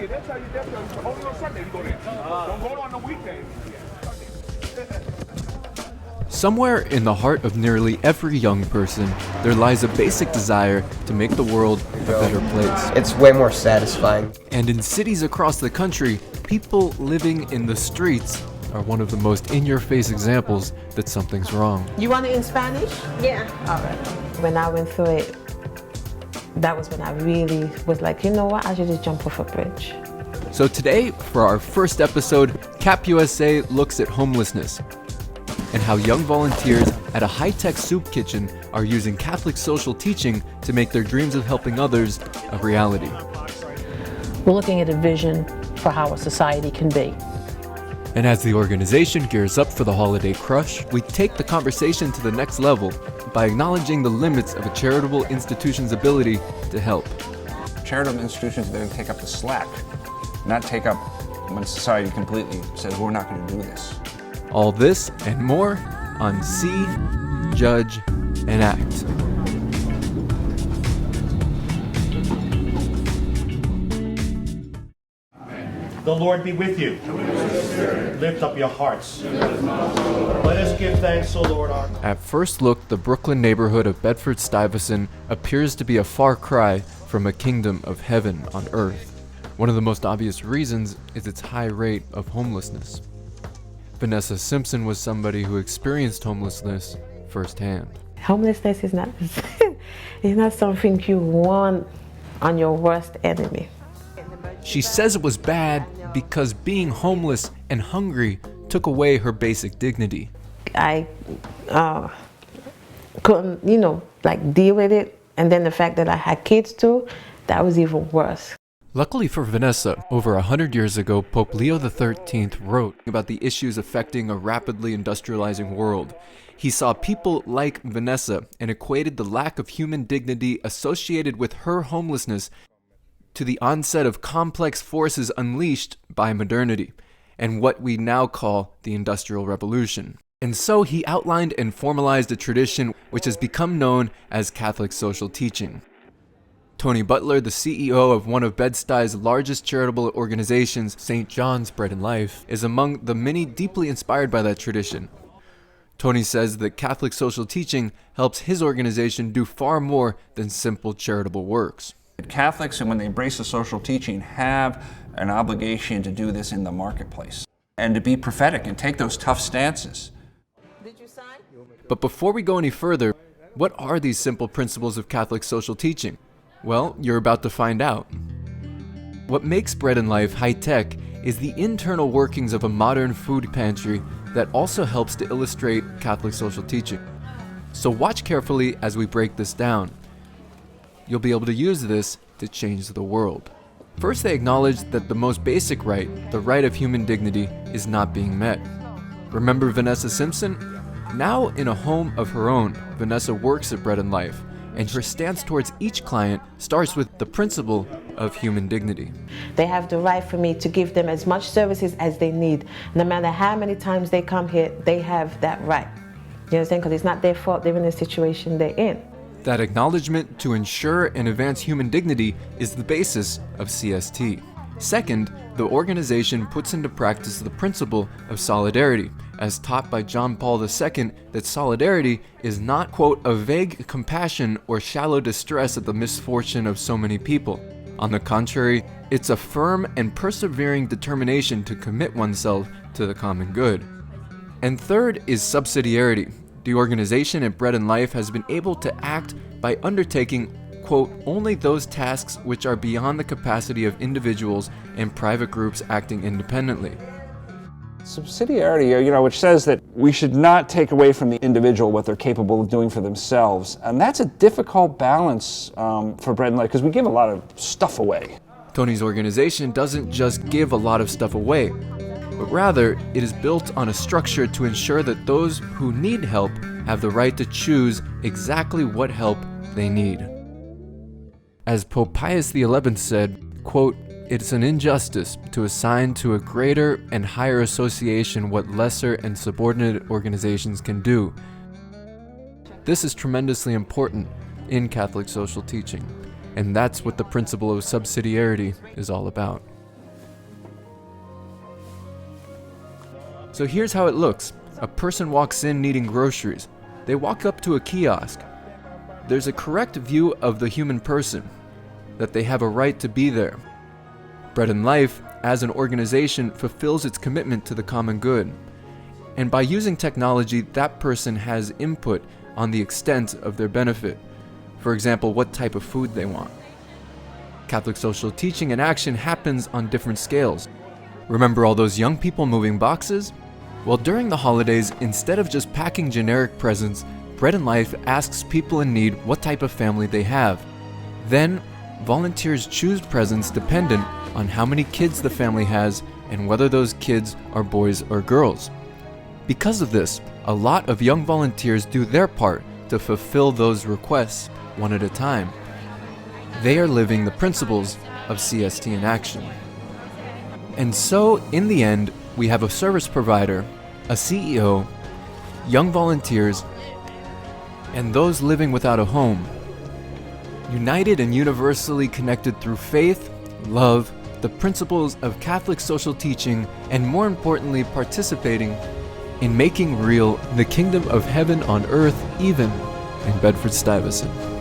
Yeah, they'll tell you only on Sunday you go there. Don't go on the weekend. Somewhere in the heart of nearly every young person, there lies a basic desire to make the world a better place. It's way more satisfying. And in cities across the country, people living in the streets are one of the most in-your-face examples that something's wrong. You want it in Spanish? Yeah. All right. When I went through it, that was when I really was like, you know what, I should just jump off a bridge. So today, for our first episode, CAPP-USA looks at homelessness and how young volunteers at a high-tech soup kitchen are using Catholic social teaching to make their dreams of helping others a reality. We're looking at a vision for how a society can be. And as the organization gears up for the holiday crush, we take the conversation to the next level by acknowledging the limits of a charitable institution's ability to help. Charitable institutions are there to take up the slack, not take up when society completely says we're not going to do this. All this and more on See, Judge, and Act. The Lord be with you. Lift up your hearts. Let us give thanks, O Lord our God. At first look, the Brooklyn neighborhood of Bedford-Stuyvesant appears to be a far cry from a kingdom of heaven on earth. One of the most obvious reasons is its high rate of homelessness. Vanessa Simpson was somebody who experienced homelessness firsthand. Homelessness is not, it's not something you want on your worst enemy. She says it was bad because being homeless and hungry took away her basic dignity. I couldn't, deal with it. And then the fact that I had kids too, that was even worse. Luckily for Vanessa, over 100 years ago, Pope Leo XIII wrote about the issues affecting a rapidly industrializing world. He saw people like Vanessa and equated the lack of human dignity associated with her homelessness to the onset of complex forces unleashed by modernity and what we now call the Industrial Revolution. And so he outlined and formalized a tradition which has become known as Catholic social teaching. Tony Butler, the CEO of one of Bed-Stuy's largest charitable organizations, St. John's Bread and Life, is among the many deeply inspired by that tradition. Tony says that Catholic social teaching helps his organization do far more than simple charitable works. Catholics, and when they embrace the social teaching, have an obligation to do this in the marketplace and to be prophetic and take those tough stances. Did you sign? But before we go any further, what are these simple principles of Catholic social teaching? Well, you're about to find out. What makes Bread and Life high-tech is the internal workings of a modern food pantry that also helps to illustrate Catholic social teaching. So watch carefully as we break this down. You'll be able to use this to change the world. First, they acknowledge that the most basic right, the right of human dignity, is not being met. Remember Vanessa Simpson? Now in a home of her own, Vanessa works at Bread and Life, and her stance towards each client starts with the principle of human dignity. They have the right for me to give them as much services as they need. No matter how many times they come here, they have that right. You understand? Because it's not their fault they're in the situation they're in. That acknowledgement to ensure and advance human dignity is the basis of CST. Second, the organization puts into practice the principle of solidarity, as taught by John Paul II, that solidarity is not, quote, a vague compassion or shallow distress at the misfortune of so many people. On the contrary, it's a firm and persevering determination to commit oneself to the common good. And third is subsidiarity. The organization at Bread and Life has been able to act by undertaking, quote, only those tasks which are beyond the capacity of individuals and private groups acting independently. Subsidiarity, which says that we should not take away from the individual what they're capable of doing for themselves. And that's a difficult balance for Bread and Life, because we give a lot of stuff away. Tony's organization doesn't just give a lot of stuff away, but rather it is built on a structure to ensure that those who need help have the right to choose exactly what help they need. As Pope Pius XI said, quote, "It's an injustice to assign to a greater and higher association what lesser and subordinate organizations can do." This is tremendously important in Catholic social teaching, and that's what the principle of subsidiarity is all about. So here's how it looks. A person walks in needing groceries. They walk up to a kiosk. There's a correct view of the human person, that they have a right to be there. Bread and Life, as an organization, fulfills its commitment to the common good. And by using technology, that person has input on the extent of their benefit. For example, what type of food they want. Catholic social teaching and action happens on different scales. Remember all those young people moving boxes? Well, during the holidays, instead of just packing generic presents, Bread and Life asks people in need what type of family they have. Then, volunteers choose presents dependent on how many kids the family has and whether those kids are boys or girls. Because of this, a lot of young volunteers do their part to fulfill those requests one at a time. They are living the principles of CST in action. And so, in the end, we have a service provider, a CEO, young volunteers, and those living without a home, united and universally connected through faith, love, the principles of Catholic social teaching, and more importantly, participating in making real the kingdom of heaven on earth, even in Bedford-Stuyvesant.